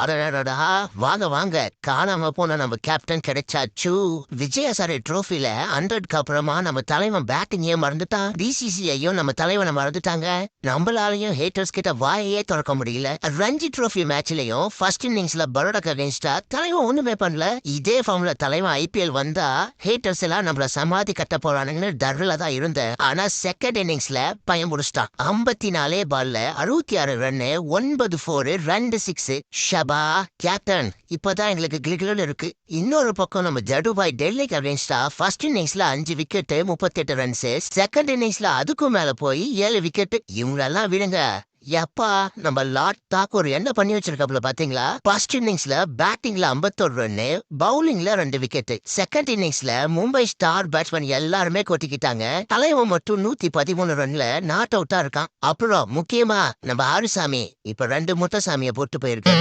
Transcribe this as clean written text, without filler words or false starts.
அடடடா! வாங்க வாங்க. காணாம போன நம்ம கேப்டன் கிடைச்சாச்சு. விஜயசாரி ட்ரோஃபில 100க்கு அப்புறமா நம்ம தலைவன் பேட்டிங்கே மறந்துட்டான். பிசிசிஐயும் நம்ம தலைவனை மறந்துட்டாங்க. நம்மளாலையும் ஹேட்டர்ஸ் கிட்ட வாயையே திறக்க முடியல. ரஞ்சி ட்ரோஃபி மேட்ச்லயும் ஃபர்ஸ்ட் இன்னிங்ஸ்ல பரோடாக்கு அகைன்ஸ்டா தலைவன் ஒண்ணுமே பண்ணல. இதே ஃபார்ம்ல தலைவன் ஐபிஎல் வந்தா ஹேட்டர்ஸ் எல்லாம் நம்மள சமாதி கட்ட போறானுங்கன்னு டர்ல தான் இருந்தேன். ஆனா செகண்ட் இன்னிங்ஸ்ல பையன் முடிச்சிட்டான். 54 பால்ல 66 ரன்னு, 9 4, 2 6. ஷபா கேப்டன் இப்பதான் எங்களுக்கு கிளிகளோட இருக்கு. இன்னொரு பக்கம் நம்ம ஜடுபாய் டெல்லிக்கு அகைன்ஸ்டா ஃபர்ஸ்ட் இன்னிங்ஸ்ல 5 விக்கெட் 38 ரன்ஸ், செகண்ட் இன்னிங்ஸ்ல அதுக்கும் மேல போய் 7 விக்கெட். இவங்களெல்லாம் விடுங்க. எப்பா நம்ம லார்ட் தாக்கூர் என்ன பண்ணி வச்சிருக்காப்ல பாத்தீங்களா? ஃபர்ஸ்ட் இன்னிங்ஸ்ல பேட்டிங்ல 51 ரன்னு, பவுலிங்ல 2 விக்கெட். செகண்ட் இன்னிங்ஸ்ல மும்பை ஸ்டார் பேட்ஸ்மேன் எல்லாருமே கொட்டிக்கிட்டாங்க. தலைவன் மட்டும் 113 ரன்ல நாட் அவுட்டா இருக்கான். அப்புறம் முக்கியமா நம்ம ஆறுசாமி இப்ப 2 முட்டசாமியை போட்டு போயிருக்கு.